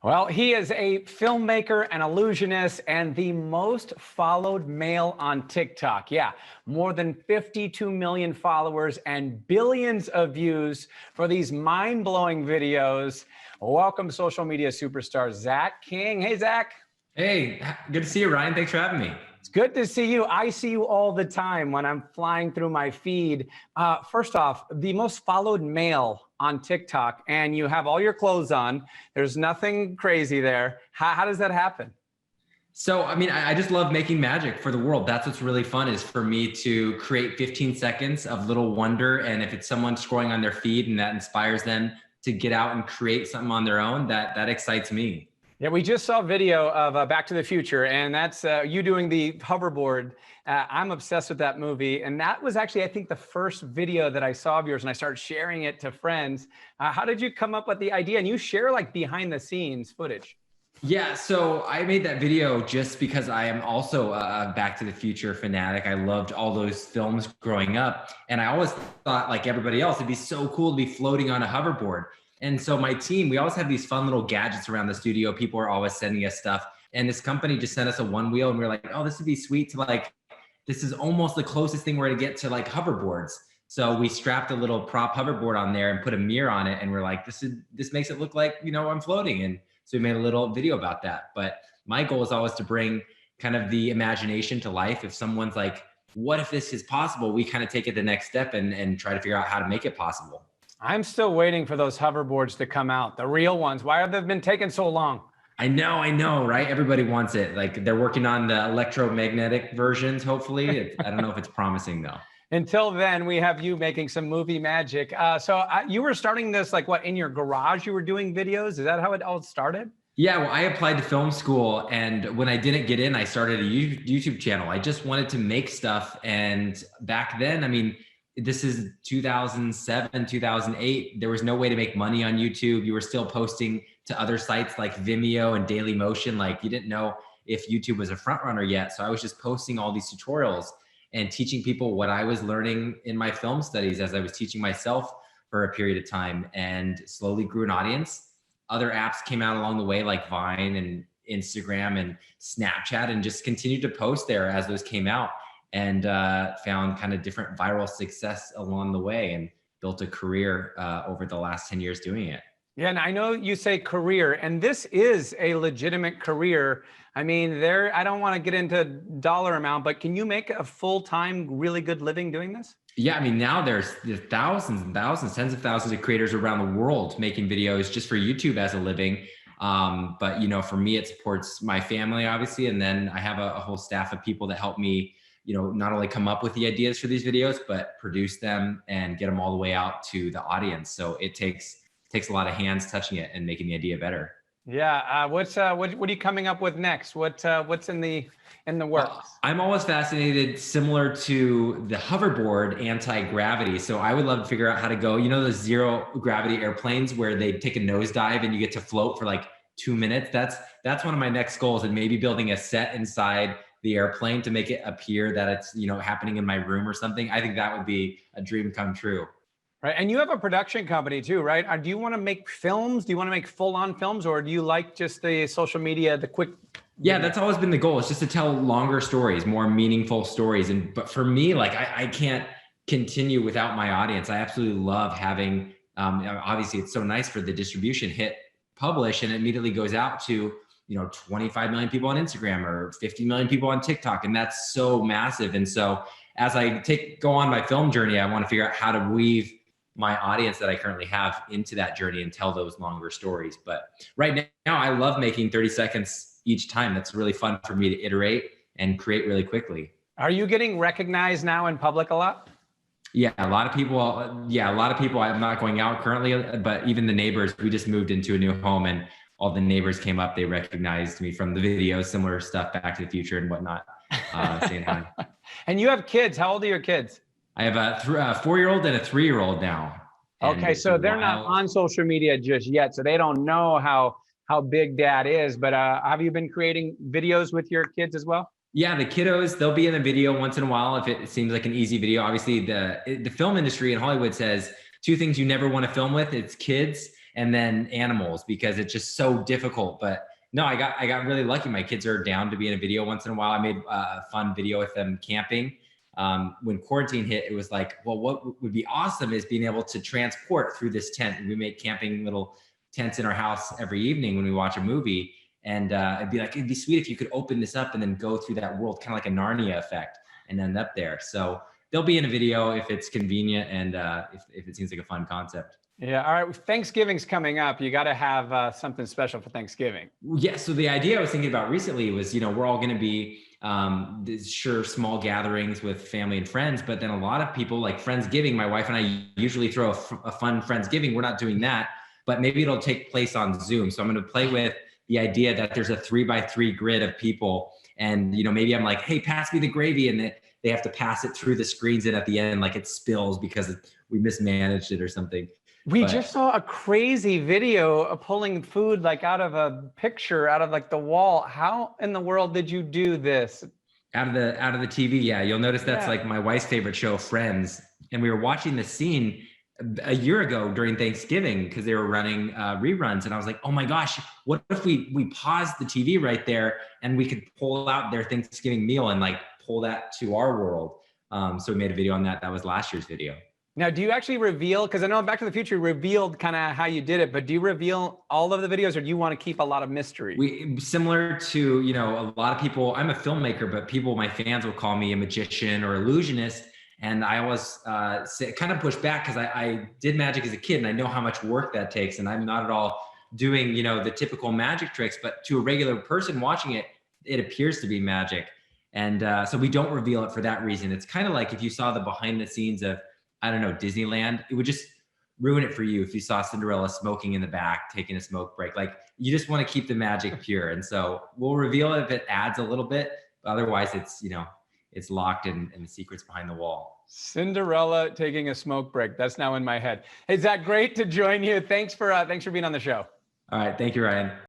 Well, he is a filmmaker, an illusionist, and the most followed male on TikTok. Yeah, more than 52 million followers and billions of views for these mind-blowing videos. Welcome, social media superstar Zach King. Hey, Zach. Hey, good to see you, Ryan. Thanks for having me. It's good to see you. I see you all the time when I'm flying through my feed. First off, the most followed male on TikTok, and you have all your clothes on. There's nothing crazy there. How does that happen? So, I just love making magic for the world. That's what's really fun, is for me to create 15 seconds of little wonder. And if it's someone scrolling on their feed and that inspires them to get out and create something on their own, that excites me. Yeah, we just saw a video of Back to the Future, and that's you doing the hoverboard. I'm obsessed with that movie, and that was actually, I think, the first video that I saw of yours, and I started sharing it to friends. How did you come up with the idea? And you share like behind the scenes footage. Yeah, so I made that video just because I am also a Back to the Future fanatic. I loved all those films growing up, and I always thought, like everybody else, it'd be so cool to be floating on a hoverboard. And so my team, we always have these fun little gadgets around the studio. People are always sending us stuff. And this company just sent us a one wheel, and we were like, oh, this would be sweet to this is almost the closest thing we're gonna get to like hoverboards. So we strapped a little prop hoverboard on there and put a mirror on it. And we're like, this makes it look like, I'm floating. And so we made a little video about that. But my goal is always to bring kind of the imagination to life. If someone's like, what if this is possible? We kind of take it the next step and try to figure out how to make it possible. I'm still waiting for those hoverboards to come out, the real ones. Why have they been taking so long? I know, right? Everybody wants it. Like, they're working on the electromagnetic versions, hopefully. I don't know if it's promising though. Until then, we have you making some movie magic. You were starting this, like what, in your garage you were doing videos? Is that how it all started? Yeah, well, I applied to film school, and when I didn't get in, I started a YouTube channel. I just wanted to make stuff. And back then, this is 2007, 2008. There was no way to make money on YouTube. You were still posting to other sites like Vimeo and Dailymotion. Like, you didn't know if YouTube was a front runner yet. So I was just posting all these tutorials and teaching people what I was learning in my film studies as I was teaching myself for a period of time, and slowly grew an audience. Other apps came out along the way, like Vine and Instagram and Snapchat, and just continued to post there as those came out. And found kind of different viral success along the way, and built a career over the last 10 years doing it. Yeah, and I know you say career, and this is a legitimate career. I don't want to get into dollar amount, but can you make a full-time, really good living doing this? Yeah, now there's thousands and thousands, tens of thousands of creators around the world making videos just for YouTube as a living. But for me, it supports my family, obviously. And then I have a whole staff of people that help me not only come up with the ideas for these videos, but produce them and get them all the way out to the audience. So it takes a lot of hands touching it and making the idea better. Yeah. What are you coming up with next? What's in the works? I'm always fascinated, similar to the hoverboard, anti-gravity. So I would love to figure out how to go, those zero gravity airplanes where they take a nosedive and you get to float for like 2 minutes. That's one of my next goals, and maybe building a set inside the airplane to make it appear that it's, happening in my room or something. I think that would be a dream come true. Right. And you have a production company too, right? Do you want to make films? Do you want to make full-on films, or do you like just the social media, the quick? Yeah, that's always been the goal. It's just to tell longer stories, more meaningful stories. But for me, I can't continue without my audience. I absolutely love having, obviously it's so nice for the distribution, hit publish, and it immediately goes out to 25 million people on Instagram or 50 million people on TikTok. And that's so massive. And so as I go on my film journey, I want to figure out how to weave my audience that I currently have into that journey and tell those longer stories. But right now I love making 30 seconds each time. That's really fun for me to iterate and create really quickly. Are you getting recognized now in public a lot? Yeah, a lot of people. I'm not going out currently, but even the neighbors, we just moved into a new home, and all the neighbors came up. They recognized me from the video, similar stuff, Back to the Future and whatnot, saying hi. And you have kids. How old are your kids? I have a 4-year-old and a 3-year-old now. Okay, so they're not on social media just yet, so they don't know how big Dad is. But have you been creating videos with your kids as well? Yeah, the kiddos, they'll be in a video once in a while if it seems like an easy video. Obviously, the film industry in Hollywood says 2 things you never want to film with: it's kids and then animals, because it's just so difficult. But no, I got really lucky. My kids are down to be in a video once in a while. I made a fun video with them camping. When quarantine hit, it was like, well, what would be awesome is being able to transport through this tent. We make camping little tents in our house every evening when we watch a movie. And it'd be sweet if you could open this up and then go through that world, kind of like a Narnia effect, and end up there. So they'll be in a video if it's convenient and if it seems like a fun concept. Yeah. All right. Thanksgiving's coming up. You got to have something special for Thanksgiving. Yeah. So the idea I was thinking about recently was, we're all going to be sure small gatherings with family and friends, but then a lot of people like Friendsgiving. My wife and I usually throw a fun Friendsgiving. We're not doing that, but maybe it'll take place on Zoom. So I'm going to play with the idea that there's a 3x3 grid of people, and maybe I'm like, hey, pass me the gravy, and they have to pass it through the screens, and at the end, like, it spills because we mismanaged it or something. We just saw a crazy video of pulling food like out of a picture, out of like the wall. How in the world did you do this? Out of the TV. Yeah. You'll notice that's like my wife's favorite show, Friends. And we were watching this scene a year ago during Thanksgiving because they were running reruns. And I was like, oh my gosh, what if we paused the TV right there and we could pull out their Thanksgiving meal and like pull that to our world? So we made a video on that. That was last year's video. Now, do you actually reveal, because I know in Back to the Future revealed kind of how you did it, but do you reveal all of the videos, or do you want to keep a lot of mystery? Similar to, a lot of people, I'm a filmmaker, but my fans will call me a magician or illusionist. And I always kind of push back because I did magic as a kid and I know how much work that takes. And I'm not at all doing, the typical magic tricks, but to a regular person watching it, it appears to be magic. And so we don't reveal it for that reason. It's kind of like if you saw the behind the scenes of, I don't know, Disneyland, it would just ruin it for you if you saw Cinderella smoking in the back, taking a smoke break. Like, you just want to keep the magic pure. And so we'll reveal it if it adds a little bit, but otherwise it's, it's locked and the secret's behind the wall. Cinderella taking a smoke break. That's now in my head. Hey, Zach, great to join you. Thanks for being on the show. All right. Thank you, Ryan.